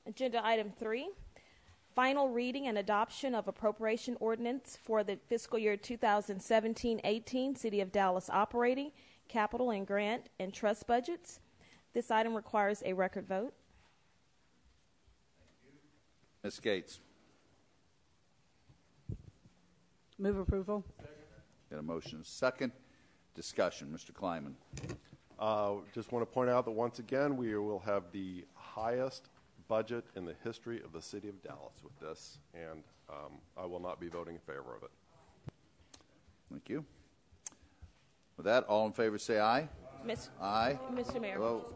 Agenda item 3, final reading and adoption of appropriation ordinance for the fiscal year 2017-18 City of Dallas operating, capital and grant and trust budgets. This item requires a record vote. Ms. Gates. Move approval. Got a motion and a second. Discussion. Mr. Kleiman. Just want to point out that once again we will have the highest budget in the history of the City of Dallas with this, and I will not be voting in favor of it. Thank you. With that, all in favor say aye. Aye. Mr. Mayor. Well,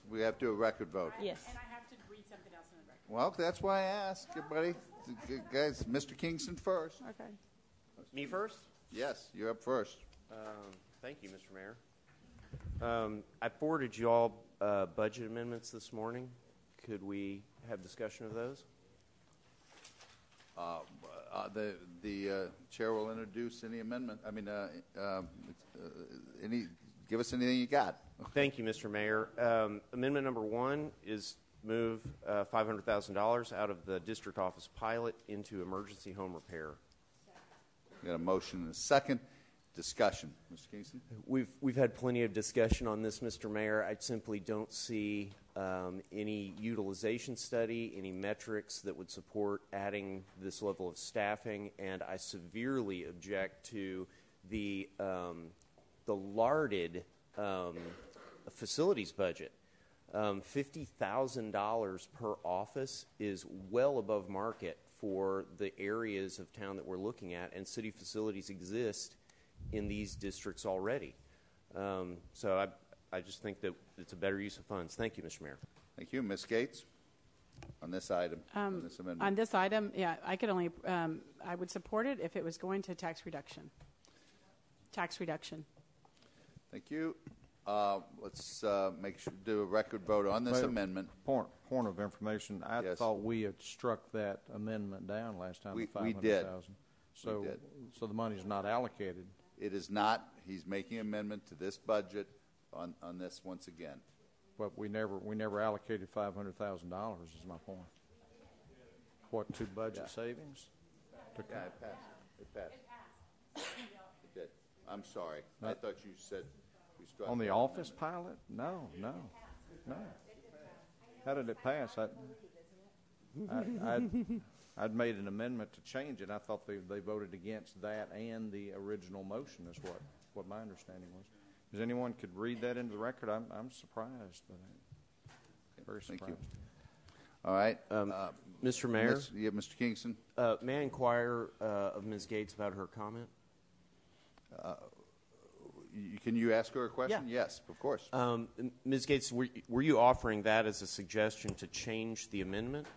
we have to do a record vote. Yes. And I have to read something else in the record. Well, that's why I asked everybody. Guys, Mr. Kingston first. Okay. Me first? Yes, you're up first. Thank you, Mr. Mayor. I forwarded you all budget amendments this morning. Could we have discussion of those? The chair will introduce any amendment. I mean, give us anything you got. Thank you, Mr. Mayor. Amendment number 1 is move $500,000 out of the district office pilot into emergency home repair. We got a motion and a second. Discussion. Mr. Kingston? We've had plenty of discussion on this, Mr. Mayor. I simply don't see any utilization study, any metrics that would support adding this level of staffing, and I severely object to the larded facilities budget. $50,000 per office is well above market for the areas of town that we're looking at, and city facilities exist in these districts already. So I just think that it's a better use of funds. Thank you, Mr. Mayor. Thank you. Ms. Gates? On this item, on this amendment. On this item, yeah, I could only, I would support it if it was going to tax reduction. Tax reduction. Thank you. Let's make sure do a record vote on this amendment. Point of information. I Yes. thought we had struck that amendment down last time. We the 500,000. did. So, We did. so the money's not allocated. It is not. He's making an amendment to this budget on this once again. But we never allocated $500,000. Is my point. What, to budget savings? Yeah, it passed. It passed. It did. I'm sorry. I thought you said we struck On the that office amendment. pilot? No. How did it pass? I'd made an amendment to change it. I thought they voted against that and the original motion is what my understanding was. Does anyone could read that into the record? I'm surprised by that. Very surprised. Thank you. All right. Mr. Mayor? Mr. Kingston? May I inquire of Ms. Gates about her comment? Can you ask her a question? Yeah. Yes, of course. Ms. Gates, were you offering that as a suggestion to change the amendment?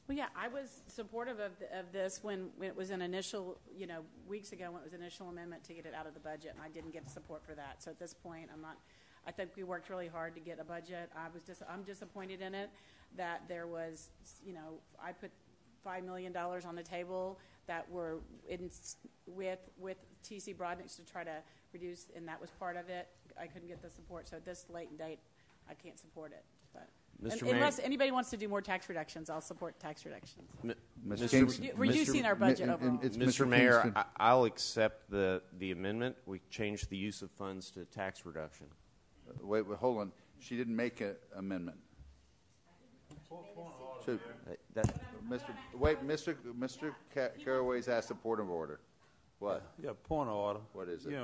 Well, yeah, I was supportive of this when it was an initial, weeks ago when it was an initial amendment to get it out of the budget, and I didn't get support for that. So at this point, I think we worked really hard to get a budget. I'm disappointed in it that there was, I put $5 million on the table that were with TC Broadniks to try to reduce, and that was part of it. I couldn't get the support, so at this late date, I can't support it. But unless anybody wants to do more tax reductions, I'll support tax reductions. Reducing our budget overall. Mr. Mayor, I'll accept the amendment. We changed the use of funds to tax reduction. Wait, hold on. She didn't make an amendment. So, Mr. Caraway's asked a point of order. What? Yeah, point of order. What is it?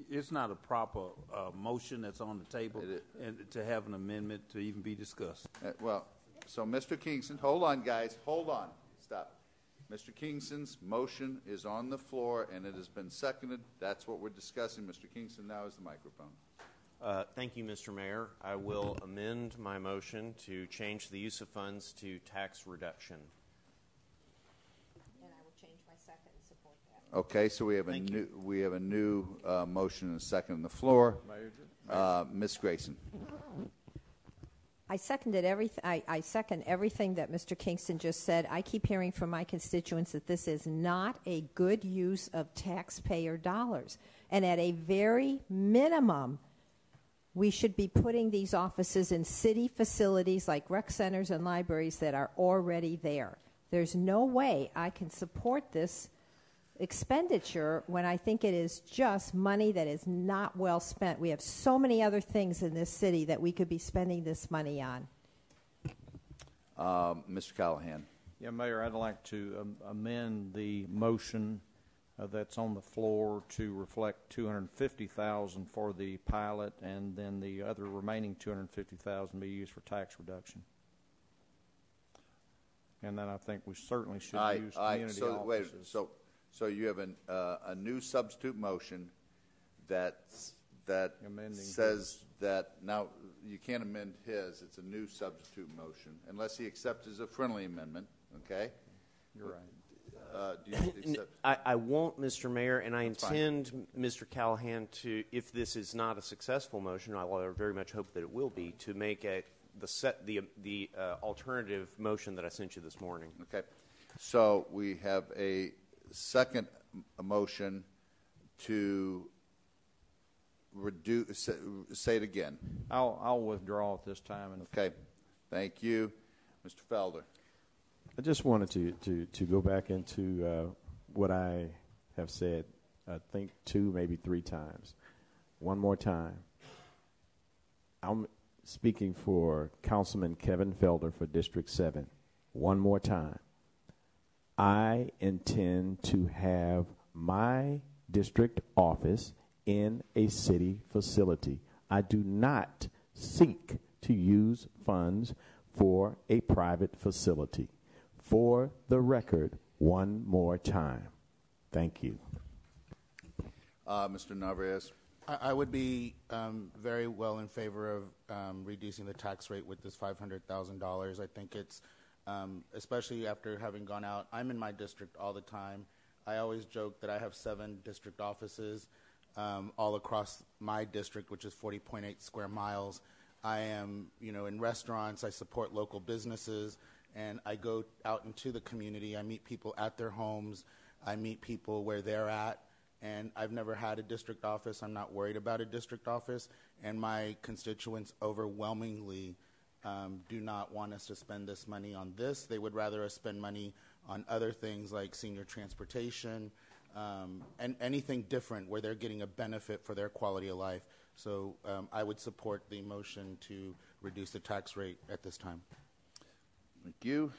It's not a proper motion that's on the table and to have an amendment to even be discussed. So Mr. Kingston, hold on, guys. Hold on. Stop. Mr. Kingston's motion is on the floor, and it has been seconded. That's what we're discussing. Mr. Kingston, now is the microphone. Thank you, Mr. Mayor. I will amend my motion to change the use of funds to tax reduction. And I will change my second and support that. Okay, so we have a new motion and a second on the floor. Ms. Grayson. I second everything that Mr. Kingston just said. I keep hearing from my constituents that this is not a good use of taxpayer dollars. And at a very minimum, We should be putting these offices in city facilities like rec centers and libraries that are already there. There's no way I can support this expenditure when I think it is just money that is not well spent. We have so many other things in this city that we could be spending this money on. Mr. Callahan. Yeah, Mayor, I'd like to amend the motion that's on the floor to reflect $250,000 for the pilot, and then the other remaining $250,000 be used for tax reduction. And then I think we certainly should use community offices. So you have a new substitute motion that says that now you can't amend his. It's a new substitute motion unless he accepts as a friendly amendment. Okay. You're right. Do you accept? I won't, Mr. Mayor, and I intend, Mr. Callahan, to, if this is not a successful motion, I will very much hope that it will be, to make the alternative motion that I sent you this morning. Okay. So we have a second motion to reduce. Say it again. I'll withdraw at this time. Okay. Thank you, Mr. Felder. I just wanted to go back into what I have said, I think 2, maybe 3 times. One more time. I'm speaking for Councilman Kevin Felder for District 7. One more time. I intend to have my district office in a city facility. I do not seek to use funds for a private facility. For the record, one more time. Thank you. Mr. Narvaez. I would be very well in favor of reducing the tax rate with this $500,000. I think it's, especially after having gone out, I'm in my district all the time. I always joke that I have 7 district offices all across my district, which is 40.8 square miles. I am, in restaurants, I support local businesses, and I go out into the community. I meet people at their homes. I meet people where they're at. And I've never had a district office. I'm not worried about a district office. And my constituents overwhelmingly do not want us to spend this money on this. They would rather us spend money on other things like senior transportation and anything different where they're getting a benefit for their quality of life. So I would support the motion to reduce the tax rate at this time. Thank you.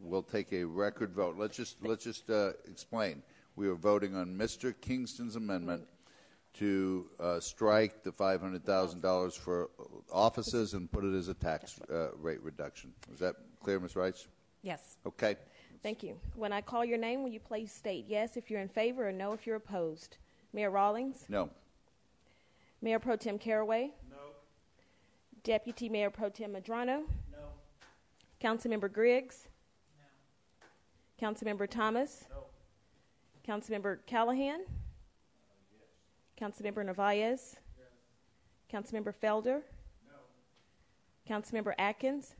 We'll take a record vote. Let's just explain. We are voting on Mr. Kingston's amendment to strike the $500,000 for offices and put it as a tax rate reduction. Is that clear, Ms. Reitz? Yes. Okay. Thank you. When I call your name, will you please state yes if you're in favor or no if you're opposed? Mayor Rawlings? No. Mayor Pro Tem Caraway? No. Deputy Mayor Pro Tem Madrano? No. Councilmember Griggs? No. Councilmember Thomas? No. Councilmember Callahan? Yes. Councilmember Narvaez? Yes. Councilmember Felder? No. Councilmember Atkins?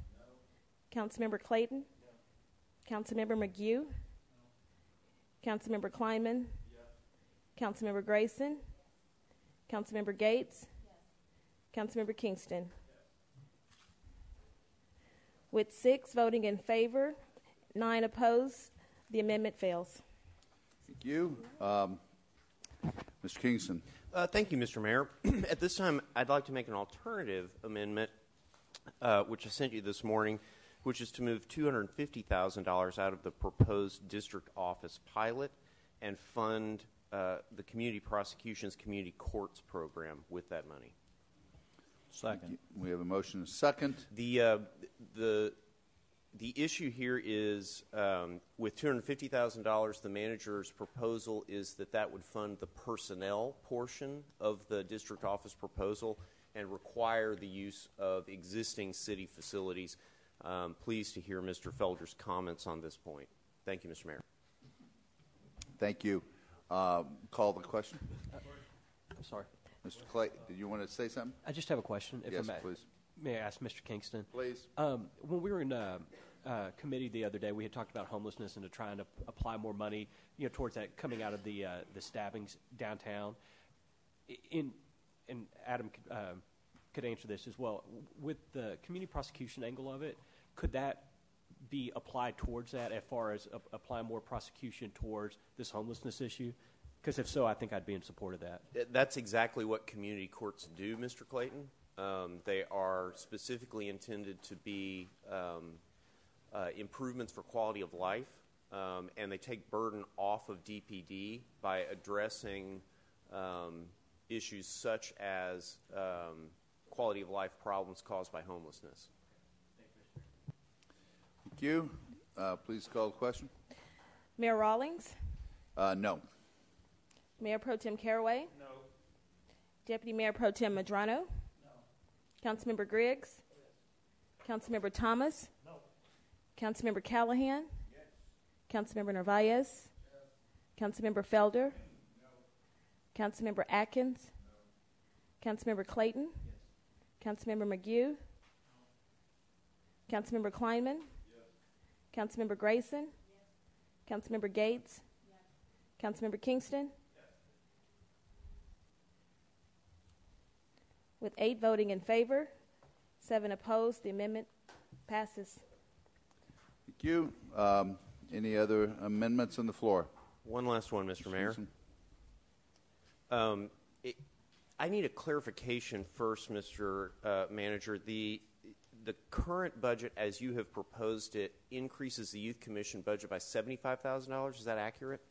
No. Councilmember Clayton? No. Councilmember McGue? No. Councilmember Kleinman? Yes. Councilmember Grayson? No. Councilmember Gates? Yes. Councilmember Kingston? Yes. With 6 voting in favor, 9 opposed, the amendment fails. Thank you. Mr. Kingston. Thank you, Mr. Mayor. At this time, I'd like to make an alternative amendment, which I sent you this morning, which is to move $250,000 out of the proposed district office pilot and fund the community prosecutions community courts program with that money. Second. We have a motion and a second. The issue here is with $250,000, the manager's proposal is that would fund the personnel portion of the district office proposal and require the use of existing city facilities. Pleased to hear Mr. Felder's comments on this point. Thank you, Mr. Mayor. Thank you. Call the question. I'm sorry. Mr. Clay, did you want to say something? I just have a question, if yes, I may. Please. May I ask Mr. Kingston? Please. When we were in committee the other day, we had talked about homelessness and to trying to apply more money, towards that coming out of the stabbings downtown. And and Adam could answer this as well. With the community prosecution angle of it, could that be applied towards that as far as applying more prosecution towards this homelessness issue? Because if so, I think I'd be in support of that. That's exactly what community courts do, Mr. Clayton. They are specifically intended to be improvements for quality of life, and they take burden off of DPD by addressing issues such as quality of life problems caused by homelessness. Thank you. Please call the question. Mayor Rawlings? No. Mayor Pro Tem Caraway? No. Deputy Mayor Pro Tem Madrano? No. Councilmember Griggs? Yes. Councilmember Thomas? No. Councilmember Callahan? Yes. Councilmember Narvaez? Yes. Councilmember Felder? No. Councilmember Atkins? No. Councilmember Clayton? Yes. Councilmember McGue? No. Councilmember Kleinman? Yes. Councilmember Grayson? Yes. Councilmember Gates? Yes. Councilmember Kingston? Yes. With 8 voting in favor, 7 opposed, the amendment passes. Thank you. Any other amendments on the floor? One last one, Mr. Mayor. I need a clarification first, Mr. Manager. The current budget, as you have proposed it, increases the Youth Commission budget by $75,000. Is that accurate?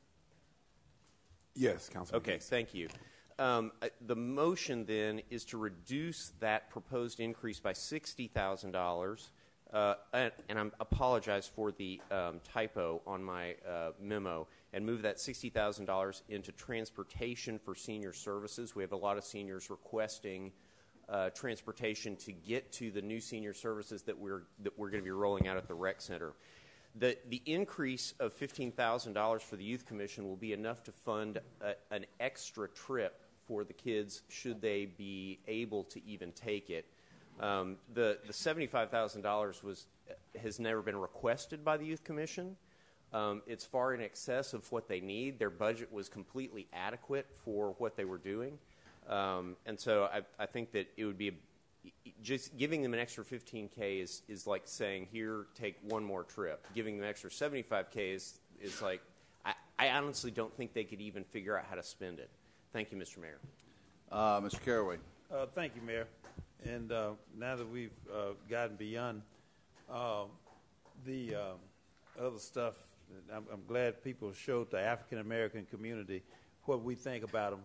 Yes, Councilman. Okay, thank you. The motion then is to reduce that proposed increase by $60,000, and I apologize for the typo on my memo, and move that $60,000 into transportation for senior services. We have a lot of seniors requesting transportation to get to the new senior services that we're going to be rolling out at the rec center. The increase of $15,000 for the Youth Commission will be enough to fund an extra trip for the kids should they be able to even take it. The $75,000 has never been requested by the Youth Commission. It's far in excess of what they need. Their budget was completely adequate for what they were doing. And so I think that it would be just giving them an extra $15K is like saying, here, take one more trip. Giving them an extra $75K is like, I honestly don't think they could even figure out how to spend it. Thank you, Mr. Mayor. Mr. Caraway. Thank you, Mayor. And now that we've gotten beyond the other stuff, I'm glad people showed the African-American community what we think about them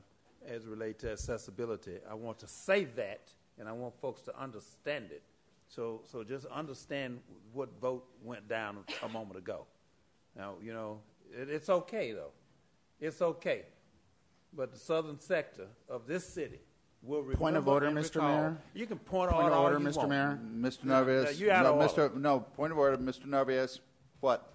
as it relates to accessibility. I want to say that, and I want folks to understand it. So just understand what vote went down a moment ago. Now, you know, it's okay, though. It's okay. But the southern sector of this city will remember. Point of order, Mr. Mayor. You can point of all order, you Mr. want. Mayor. Mr. Narvaez. You out of order. No, point of order, Mr. Narvaez. What?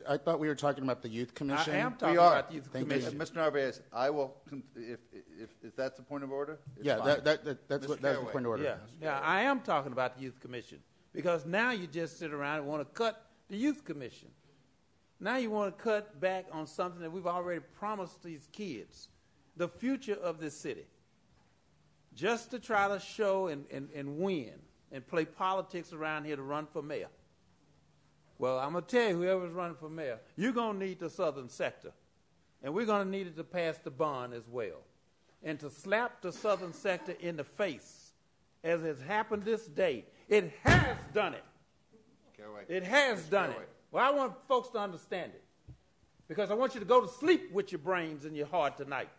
I thought we were talking about the Youth Commission. I am talking We are. about the Youth Thank Commission. Mr. Narvaez, I will, if that's a point of order, it's Yeah, fine. that's Mr. the Caraway. point of order. Yeah, I am talking about the Youth Commission because now you just sit around and want to cut the Youth Commission. Now you want to cut back on something that we've already promised these kids, the future of this city, just to try to show and win and play politics around here to run for mayor. Well, I'm going to tell you, whoever's running for mayor, you're going to need the southern sector. And we're going to need it to pass the bond as well. And to slap the southern sector in the face, as has happened this day, it has done it. Caraway. It has done it. Well, I want folks to understand it. Because I want you to go to sleep with your brains and your heart tonight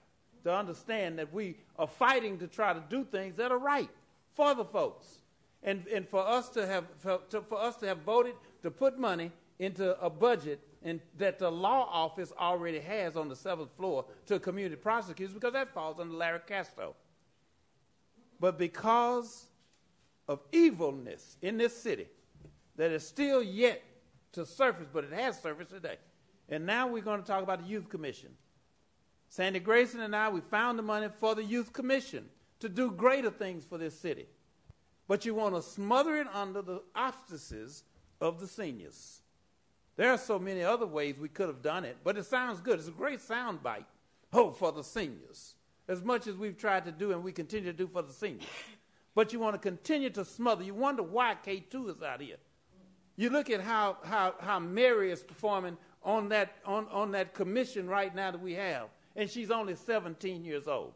to understand that we are fighting to try to do things that are right for the folks. And for us to have voted to put money into a budget and that the law office already has on the 7th floor to community prosecutors, because that falls under Larry Castro. But because of evilness in this city that is still yet to surface, but it has surfaced today. And now we're going to talk about the Youth Commission. Sandy Grayson and I, we found the money for the Youth Commission to do greater things for this city. But you want to smother it under the auspices of the seniors. There are so many other ways we could have done it, but it sounds good. It's a great sound bite. Oh, for the seniors. as much as we've tried to do and we continue to do for the seniors. But you want to continue to smother. You wonder why K2 is out here. You look at how Mary is performing on that commission right now that we have, and she's only 17 years old.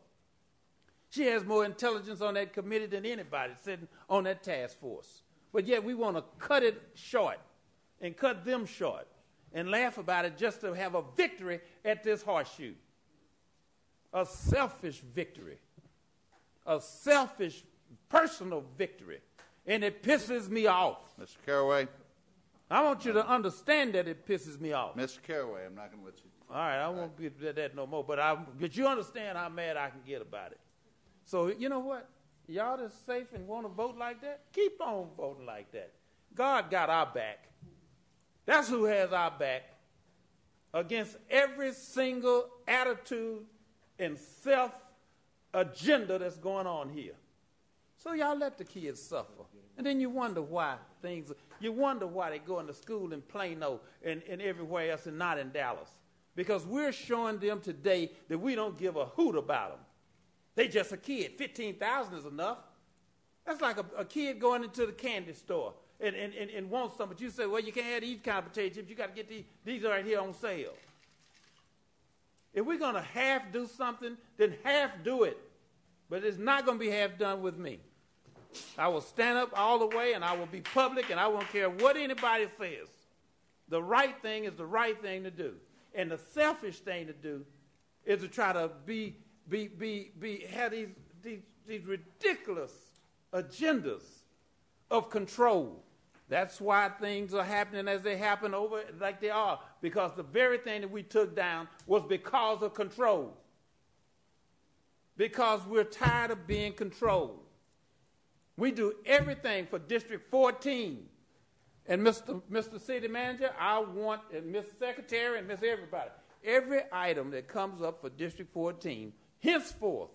She has more intelligence on that committee than anybody sitting on that task force. But yet we want to cut it short and cut them short and laugh about it just to have a victory at this horseshoe. A selfish victory. A selfish, personal victory. And it pisses me off. Mr. Caraway. I want you to understand that it pisses me off. Mr. Caraway, I'm not going to let you. All right, I won't get to that no more. But you understand how mad I can get about it. So, you know what? Y'all that's safe and want to vote like that, keep on voting like that. God got our back. That's who has our back against every single attitude and self-agenda that's going on here. So y'all let the kids suffer. And then you wonder why you wonder why they go into school in Plano and everywhere else and not in Dallas. Because we're showing them today that we don't give a hoot about them. They just a kid. 15,000 is enough. That's like a kid going into the candy store and wants some, but you say, well, you can't have these kind of potato chips. You got to get these right here on sale. If we're going to half do something, then half do it. But it's not going to be half done with me. I will stand up all the way, and I will be public, and I won't care what anybody says. The right thing is the right thing to do. And the selfish thing to do is to try to have these ridiculous agendas of control. That's why things are happening as they happen over like they are, because the very thing that we took down was because of control. Because we're tired of being controlled. We do everything for District 14. And Mr. City Manager, I want, and Mr. Secretary and Miss Everybody, every item that comes up for District 14, henceforth,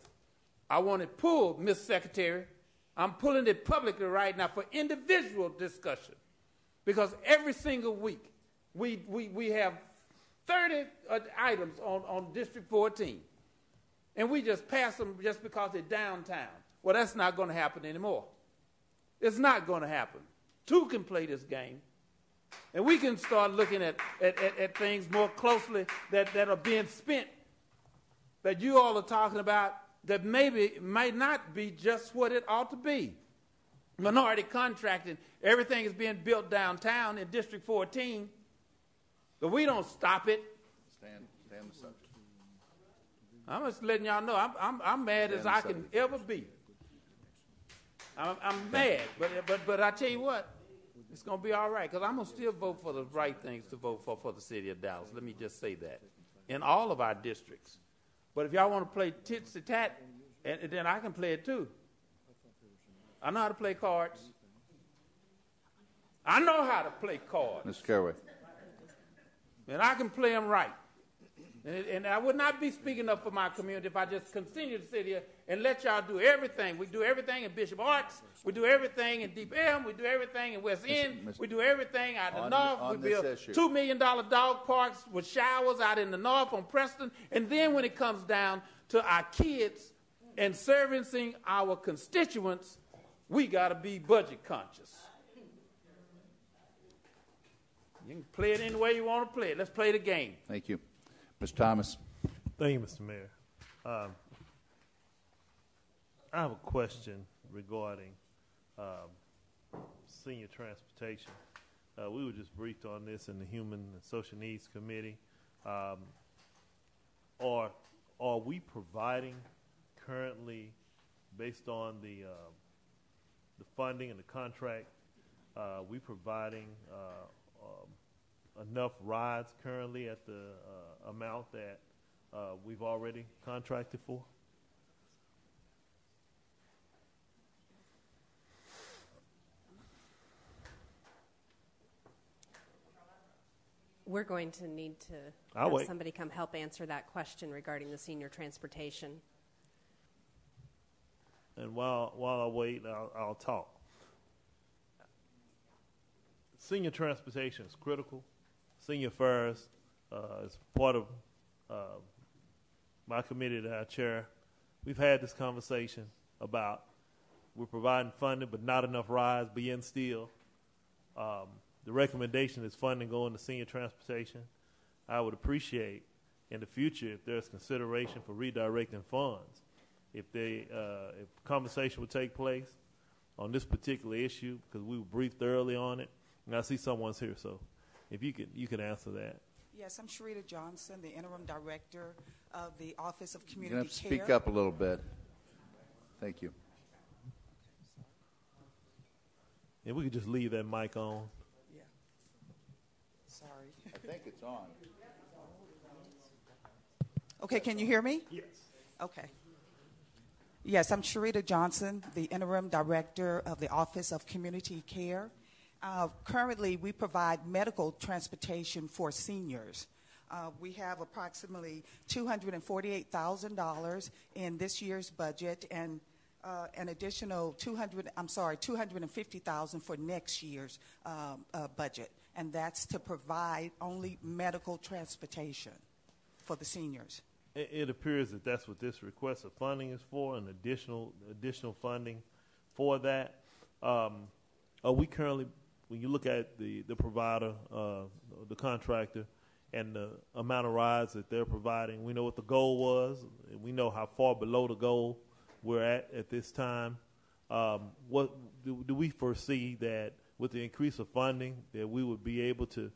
I want it pulled, Miss Secretary. I'm pulling it publicly right now for individual discussion. Because every single week, we have 30 items on District 14. And we just pass them just because they're downtown. Well, that's not going to happen anymore. It's not going to happen. Two can play this game. And we can start looking at things more closely that are being spent, that you all are talking about, that maybe might not be just what it ought to be. Minority contracting, everything is being built downtown in District 14, but we don't stop it. Stand the subject. I'm just letting y'all know I'm mad as I can ever be. I'm mad, but I tell you what, it's going to be all right, because I'm going to still vote for the right things to vote for the city of Dallas. Let me just say that. In all of our districts. But if y'all want to play tit-for-tat, and then I can play it too. I know how to play cards. I know how to play cards. Mr. Caraway. And I can play them right. And I would not be speaking up for my community if I just continue to sit here and let y'all do everything. We do everything in Bishop Arts. We do everything in Deep Elm. We do everything in West End. We do everything out in the north. We build $2 million dog parks with showers out in the north on Preston. And then when it comes down to our kids and servicing our constituents, we got to be budget conscious. You can play it any way you want to play it. Let's play the game. Thank you. Mr. Thomas. Thank you, Mr. Mayor. I have a question regarding senior transportation. We were just briefed on this in the Human and Social Needs Committee. Are we providing currently, based on the funding and the contract, we providing enough rides currently at the amount that we've already contracted for? We're going to need to have somebody come help answer that question regarding the senior transportation. And while I wait, I'll talk. Senior transportation is critical. Senior affairs is part of my committee that I chair. we've had this conversation about we're providing funding but not enough rides, but yet still the recommendation is funding going to senior transportation. I would appreciate in the future if there's consideration for redirecting funds. If conversation would take place on this particular issue, because we were briefed early on it, and I see someone's here, so if you could answer that. Yes, I'm Sharita Johnson, the interim director of the Office of Community You're going to have to Care. speak up a little bit. Thank you. And we could just leave that mic on. Yeah. Sorry. I think it's on. Okay, can you hear me? Yes. Okay. Yes, I'm Sharita Johnson, the interim director of the Office of Community Care. Currently, we provide medical transportation for seniors. We have approximately $248,000 in this year's budget, and an additional $250,000 for next year's budget, and that's to provide only medical transportation for the seniors. It appears that that's what this request of funding is for, an additional funding for that. Are we currently, when you look at the provider, the contractor, and the amount of rides that they're providing, we know what the goal was, and we know how far below the goal we're at this time. What do we foresee that with the increase of funding that we would be able to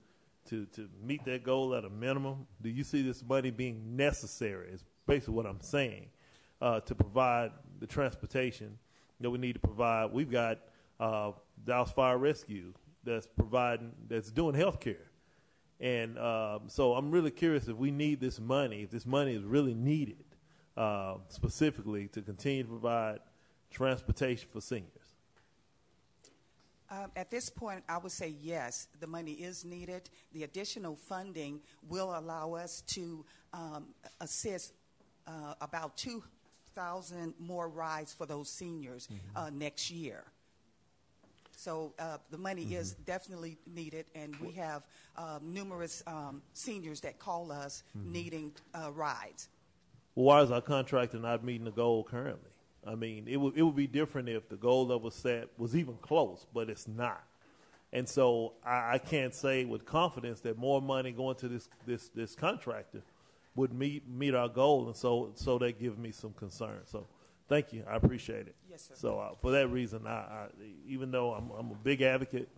meet that goal at a minimum? Do you see this money being necessary, is basically what I'm saying, to provide the transportation that we need to provide? We've got Dallas Fire Rescue that's doing health care. And so I'm really curious if we need this money, if this money is really needed specifically to continue to provide transportation for seniors. At this point, I would say yes, the money is needed. The additional funding will allow us to assist about 2,000 more rides for those seniors next year. So the money is definitely needed, and we have numerous seniors that call us needing rides. Well, why is our contractor not meeting the goal currently? I mean, it would be different if the goal that was set was even close, but it's not. And so I can't say with confidence that more money going to this contractor would meet our goal, and so that gives me some concern. So thank you. I appreciate it. Yes, sir. So for that reason, I even though I'm a big advocate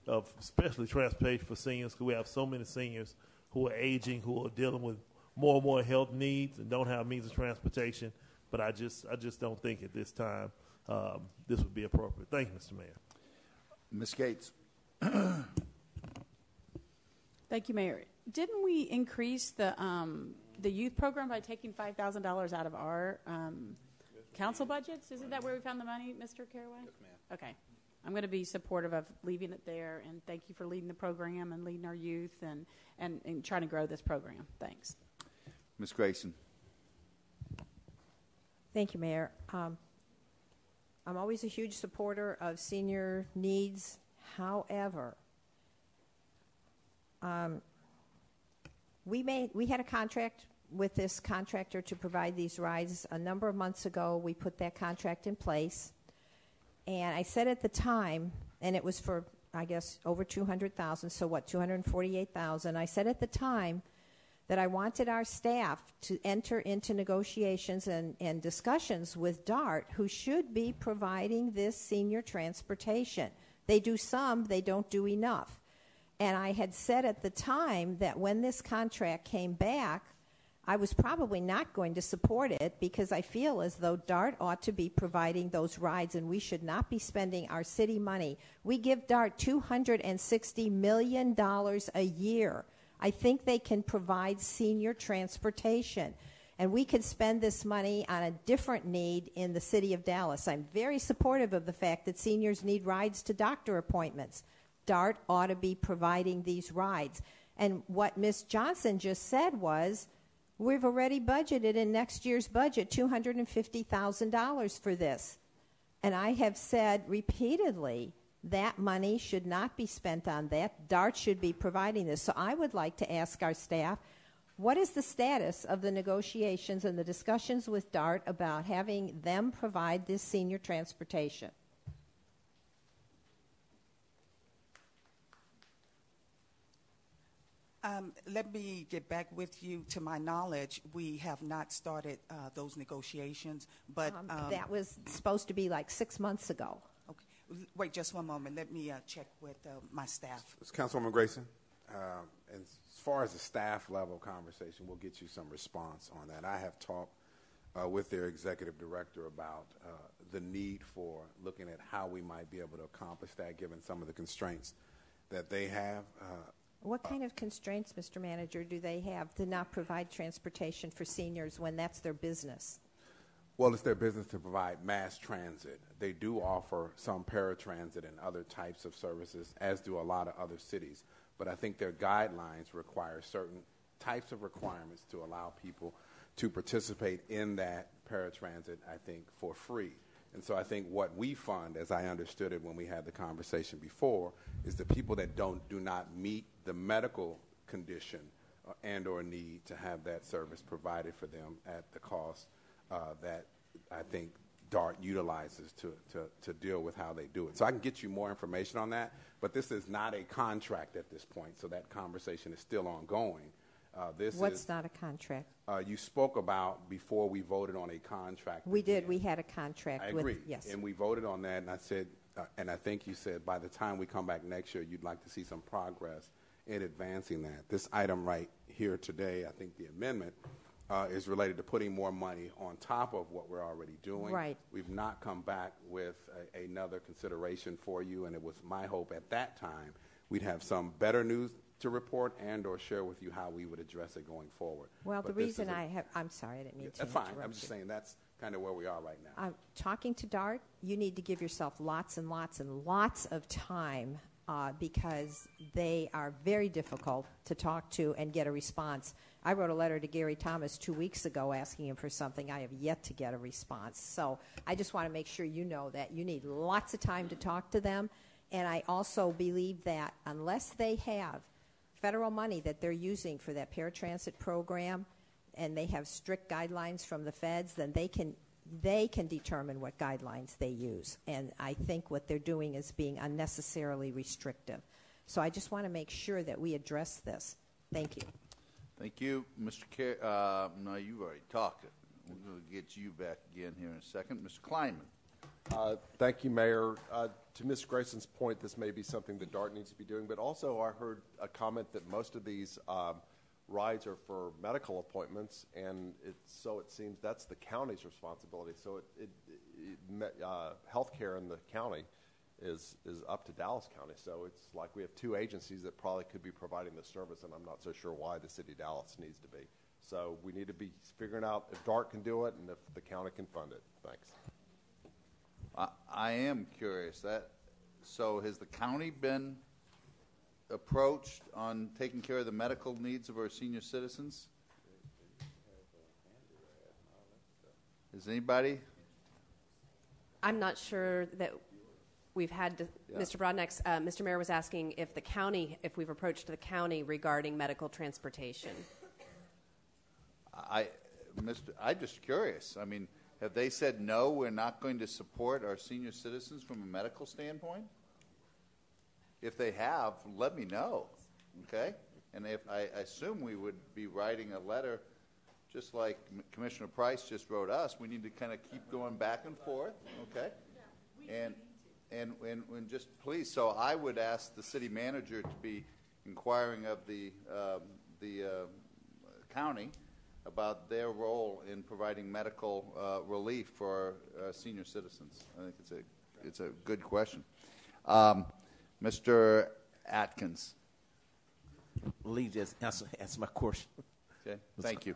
of especially transportation for seniors, because we have so many seniors who are aging, who are dealing with more and more health needs and don't have means of transportation, but I just don't think at this time this would be appropriate. Thank you, Mr. Mayor. Ms. Gates. Thank you, Mayor. Didn't we increase the youth program by taking $5,000 out of our council budgets? Isn't that where we found the money, Mr. Caraway? Yes, ma'am. Okay. I'm going to be supportive of leaving it there, and thank you for leading the program and leading our youth and trying to grow this program. Thanks. Ms. Grayson. Thank you, Mayor. I'm always a huge supporter of senior needs. However, we had a contract with this contractor to provide these rides a number of months ago. We put that contract in place, and I said at the time, and it was for, I guess, over $200,000. So what, $248,000? I said at the time that I wanted our staff to enter into negotiations and discussions with DART, who should be providing this senior transportation. They do some, they don't do enough. And I had said at the time that when this contract came back, I was probably not going to support it because I feel as though DART ought to be providing those rides, and we should not be spending our city money. We give DART $260 million a year. I think they can provide senior transportation, and we could spend this money on a different need in the city of Dallas. I'm very supportive of the fact that seniors need rides to doctor appointments. DART ought to be providing these rides. And what Ms. Johnson just said was, we've already budgeted in next year's budget $250,000 for this. And I have said repeatedly that money should not be spent on that. DART should be providing this. So I would like to ask our staff, What is the status of the negotiations and the discussions with DART about having them provide this senior transportation? Let me get back with you. To my knowledge, we have not started those negotiations, but that was supposed to be like 6 months ago. Okay. Wait just one moment. Let me check with my staff. Councilwoman Grayson, and as far as the staff level conversation, we'll get you some response on that. I have talked with their executive director about the need for looking at how we might be able to accomplish that given some of the constraints that they have. What kind of constraints, Mr. Manager, do they have to not provide transportation for seniors when that's their business? Well, it's their business to provide mass transit. They do offer some paratransit and other types of services, as do a lot of other cities. But I think their guidelines require certain types of requirements to allow people to participate in that paratransit, I think, for free. And so I think what we fund, as I understood it when we had the conversation before, is the people that do not meet the medical condition and or need to have that service provided for them at the cost that I think DART utilizes to deal with how they do it. So I can get you more information on that, but this is not a contract at this point, so that conversation is still ongoing. What's not a contract? You spoke about before we voted on a contract. We did. We had a contract. I agree. Yes. And we voted on that, and I said, and I think you said by the time we come back next year, you'd like to see some progress in advancing that. This item right here today, I think the amendment is related to putting more money on top of what we're already doing. Right. We've not come back with another consideration for you, and it was my hope at that time we'd have some better news to report and or share with you how we would address it going forward. Well, but the reason I'm sorry, I didn't mean to that's fine. interrupt I'm just you. saying that's kind of where we are right now. Talking to DART, you need to give yourself lots and lots and lots of time because they are very difficult to talk to and get a response. I wrote a letter to Gary Thomas 2 weeks ago asking him for something. I have yet to get a response. So I just want to make sure you know that you need lots of time to talk to them. And I also believe that unless they have federal money that they're using for that paratransit program and they have strict guidelines from the feds, then they can determine what guidelines they use. And I think what they're doing is being unnecessarily restrictive. So I just want to make sure that we address this. Thank you. Thank you, Mr. No, you've already talked. We're going to get you back again here in a second. Mr. Kleinman. Thank you, Mayor. To Ms. Grayson's point, this may be something that DART needs to be doing, but also I heard a comment that most of these rides are for medical appointments, and so it seems that's the county's responsibility. So health care in the county is up to Dallas County. So it's like we have two agencies that probably could be providing the service, and I'm not so sure why the city of Dallas needs to be. So we need to be figuring out if DART can do it and if the county can fund it. Thanks. I am curious. So has the county been approached on taking care of the medical needs of our senior citizens? Is anybody? I'm not sure that we've had Mr. Broadnax, Mr. Mayor was asking if we've approached the county regarding medical transportation. I'm just curious. I mean, have they said, no, we're not going to support our senior citizens from a medical standpoint? If they have, let me know, okay? And if I assume we would be writing a letter just like Commissioner Price just wrote us. We need to kind of keep going back and forth, okay? And just please, so I would ask the city manager to be inquiring of the county about their role in providing medical relief for our senior citizens. I think it's a good question. Mr. Atkins. Lee just answer my question. Okay, thank you.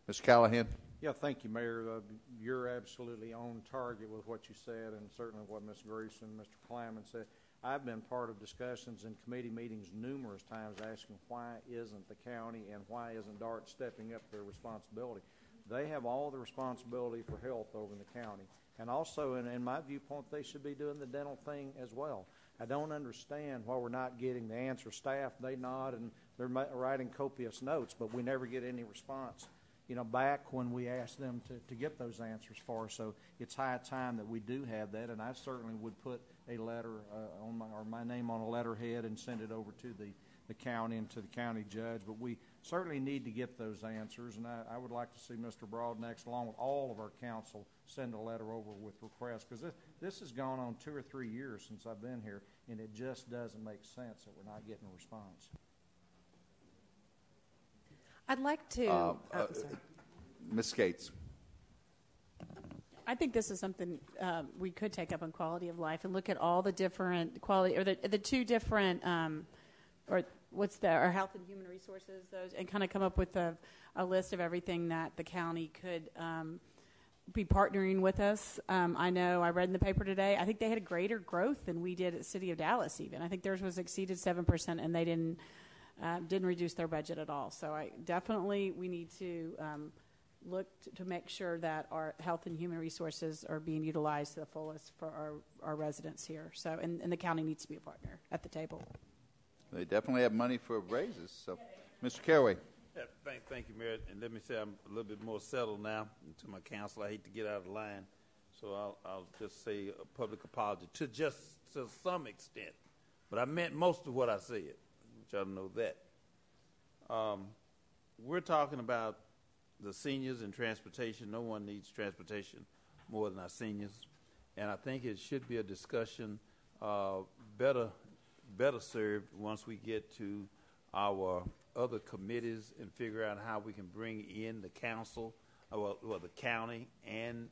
Mr. Callahan. Yeah, thank you, Mayor. You're absolutely on target with what you said, and certainly what Ms. Grayson and Mr. Kleiman said. I've been part of discussions in committee meetings numerous times asking why isn't the county and why isn't DART stepping up their responsibility. They have all the responsibility for health over in the county. And also, in my viewpoint, they should be doing the dental thing as well. I don't understand why we're not getting the answer. Staff, they nod and they're writing copious notes, but we never get any response, back when we ask them to get those answers for us. So it's high time that we do have that, and I certainly would put a letter or my name on a letterhead and send it over to the county and to the county judge. But we certainly need to get those answers, and I would like to see Mr. Broadnext, along with all of our council, send a letter over with requests, because this has gone on 2 or 3 years since I've been here, and it just doesn't make sense that we're not getting a response. I'd like to. Ms. Skates. I think this is something we could take up on quality of life and look at all the different quality, or the two different, or health and human resources, those, and kind of come up with a list of everything that the county could be partnering with us. I know I read in the paper today, I think they had a greater growth than we did at the City of Dallas even. I think theirs was exceeded 7%, and they didn't reduce their budget at all. So we need to look to make sure that our health and human resources are being utilized to the fullest for our residents here. So, and the county needs to be a partner at the table. They definitely have money for raises. So, Mr. Caraway. Yeah, thank you, Mayor. And let me say I'm a little bit more settled now. And to my counsel, I hate to get out of line, so I'll just say a public apology to some extent. But I meant most of what I said. I want y'all to know that. We're talking about the seniors and transportation. No one needs transportation more than our seniors. And I think it should be a discussion better served once we get to our other committees and figure out how we can bring in the council, the county and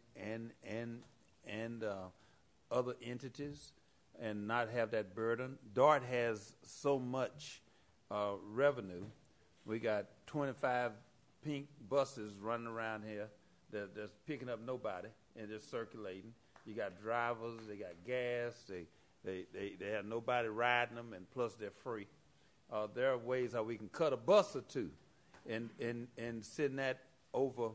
other entities, and not have that burden. DART has so much revenue. We got 25 pink buses running around here that's picking up nobody and just circulating. You got drivers, they got gas, they have nobody riding them, and plus they're free. There are ways how we can cut a bus or two and send that over,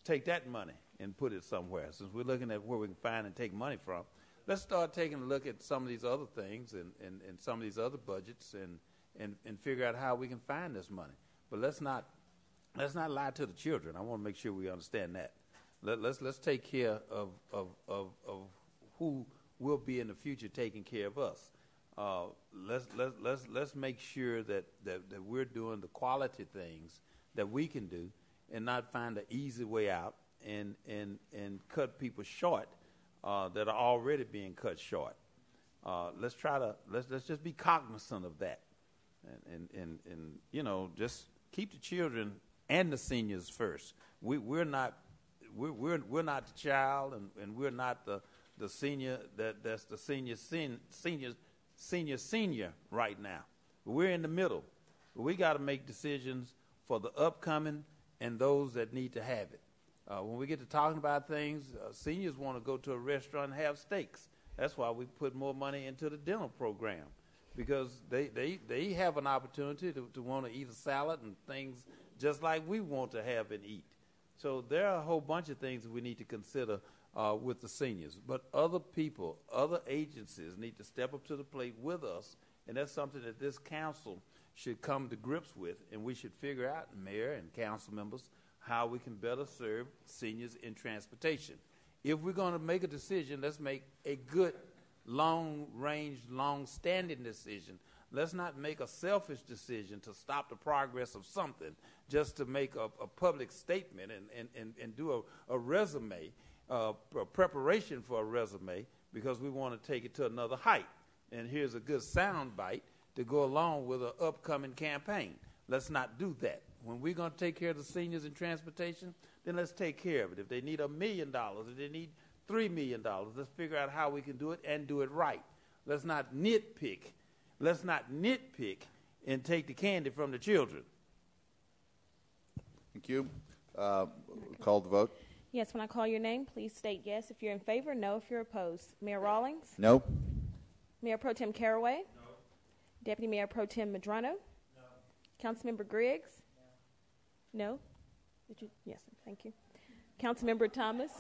take that money and put it somewhere. Since we're looking at where we can find and take money from, let's start taking a look at some of these other things and some of these other budgets and figure out how we can find this money. But let's not lie to the children. I want to make sure we understand that. Let's take care of who will be in the future taking care of us. Let's make sure that we're doing the quality things that we can do, and not find an easy way out and cut people short that are already being cut short. Let's just be cognizant of that, and just keep the children and the seniors first. We're not the child, and we're not the senior that's the senior right now. We're in the middle. We got to make decisions for the upcoming and those that need to have it. When we get to talking about things, seniors want to go to a restaurant and have steaks. That's why we put more money into the dental program, because they have an opportunity to want to eat a salad and things just like we want to have and eat. So there are a whole bunch of things that we need to consider with the seniors. But other people, other agencies need to step up to the plate with us, and that's something that this council should come to grips with, and we should figure out, mayor and council members, how we can better serve seniors in transportation. If we're going to make a decision, let's make a good, long-range, long-standing decision. Let's not make a selfish decision to stop the progress of something just to make a public statement and do a resume, a preparation for a resume, because we want to take it to another height. And here's a good sound bite to go along with an upcoming campaign. Let's not do that. When we're going to take care of the seniors in transportation, then let's take care of it. If they need $1 million, if they need $3 million, let's figure out how we can do it and do it right. Let's not nitpick. Let's not nitpick and take the candy from the children. Thank you. Call the vote. Yes, when I call your name, please state yes if you're in favor, no if you're opposed. Mayor Rawlings? No. Mayor Pro Tem Caraway? No. Deputy Mayor Pro Tem Medrano? No. Councilmember Griggs? No. No? Did you? Yes, sir. Thank you. Councilmember Thomas?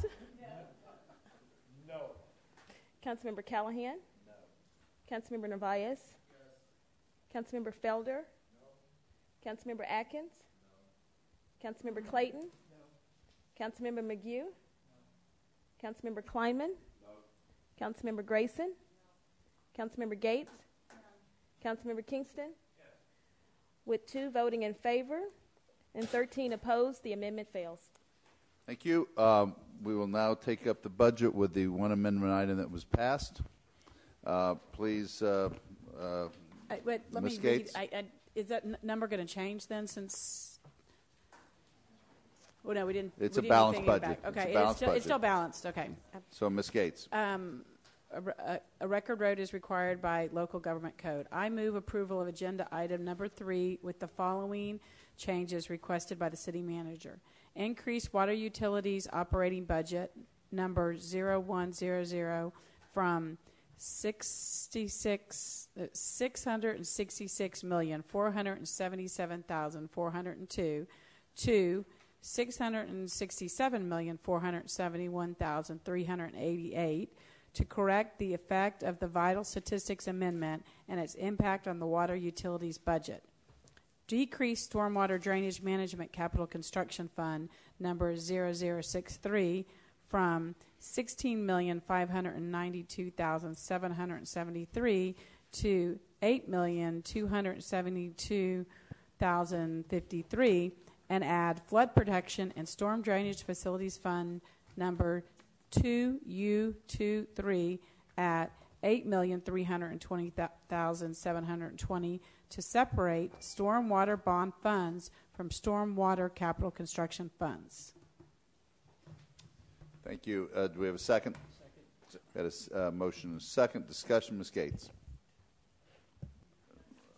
No. Councilmember Callahan? No. Councilmember Narvaez? Councilmember Felder? Councilmember Atkins? Councilmember Clayton? Councilmember McGue? Councilmember Kleinman? Councilmember Grayson? Councilmember Gates? Councilmember Kingston? With 2 voting in favor and 13 opposed, the amendment fails. Thank you. We will now take up the budget with the one amendment item that was passed. Please, Wait, let Ms. me read. Gates? Is that number going to change then since? Oh, no, we didn't. It's we a didn't balanced anything budget. back. Okay, It's a balanced budget. It's still balanced. Okay. So, Ms. Gates. A record road is required by local government code. I move approval of agenda item number 3 with the following changes requested by the city manager. Increase water utilities operating budget number 0100 from $666,477,402 to $667,471,388 to correct the effect of the Vital Statistics Amendment and its impact on the water utilities budget. Decrease Stormwater Drainage Management Capital Construction Fund number 0063 from $16,592,773 to $8,272,053 and add Flood Protection and Storm Drainage Facilities Fund number 2U23 at $8,320,720 to separate stormwater bond funds from stormwater capital construction funds. Thank you. Do we have a second? Got a motion and a second. Discussion, Ms. Gates.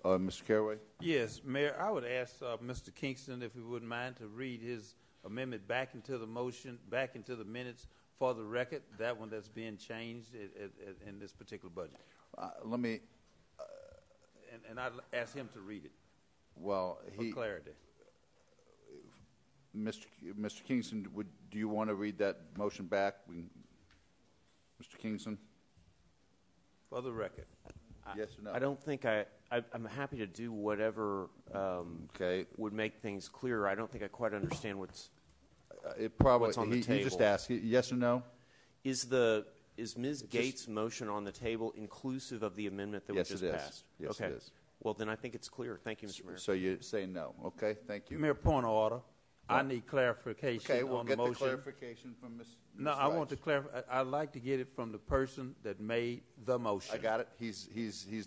Mr. Caraway? Yes, Mayor, I would ask Mr. Kingston if he wouldn't mind to read his amendment back into the motion, back into the minutes for the record, that one that's being changed in this particular budget. Let me... and I'd ask him to read it. Well, for clarity. Mr. Kingston, do you want to read that motion back? Mr. Kingston? For the record. Yes or no? I don't think I'm happy to do whatever would make things clearer. I don't think I quite understand what's on the table. You just asked, yes or no? Is Ms. Gates' motion on the table inclusive of the amendment that we just passed? Yes, okay. it is. Well, then I think it's clear. Thank you, Mr. Mayor. So you say no. Okay, thank you. Mayor, point of order. I need clarification okay, we'll on get the motion. The clarification from Ms. No, I want to clarify. I'd like to get it from the person that made the motion. I got it. He's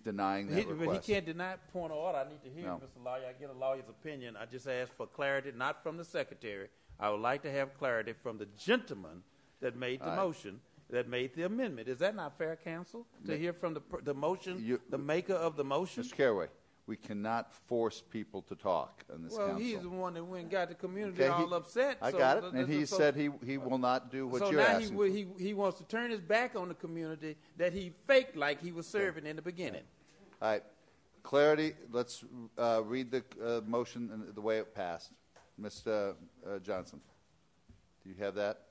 denying that request. But he can't deny point of order. I need to hear no. Mr. Lawyer. I get a lawyer's opinion. I just ask for clarity, not from the secretary. I would like to have clarity from the gentleman that made the motion, that made the amendment. Is that not fair, counsel, to hear from the motion, the maker of the motion? Mr. Caraway, we cannot force people to talk in this council. Well, he's the one that went and got the community all upset. I got it, and he said he will not do what you're asking. So now he wants to turn his back on the community that he faked like he was serving in the beginning. All right. Clarity, let's read the motion and the way it passed. Mr. Johnson, do you have that?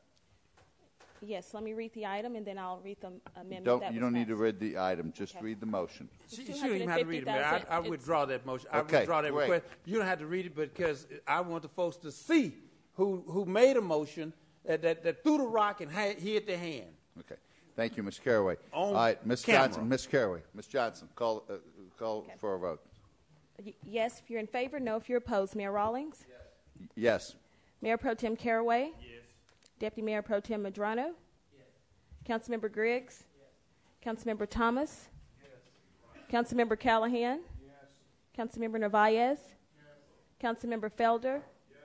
Yes, let me read the item, and then I'll read the amendment. You don't need to read the item. Just read the motion. She don't even have to read it, Mayor. I withdraw that motion. I okay, withdraw that great. request. You don't have to read it because I want the folks to see who made a motion that threw the rock and hit their hand. Okay. Thank you, Mr. Caraway. All right, Ms. Johnson. Ms. Caraway. Ms. Johnson, call for a vote. Yes, if you're in favor. No, if you're opposed. Mayor Rawlings? Yes. Mayor Pro Tem Caraway? Yes. Deputy Mayor Pro Tem Medrano? Yes. Councilmember Griggs? Yes. Councilmember Thomas? Yes. Councilmember Callahan? Yes. Councilmember Narvaez? Yes. Councilmember Felder? Yes.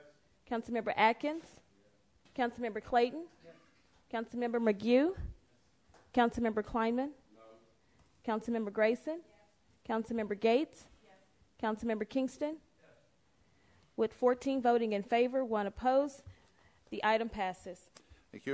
Councilmember Atkins? Yes. Councilmember Clayton? Yes. Councilmember McGue? Yes. Councilmember Kleinman? No. Councilmember Grayson? Yes. Councilmember Gates? Yes. Councilmember Kingston? Yes. With 14 voting in favor, 1 opposed, the item passes. Thank you.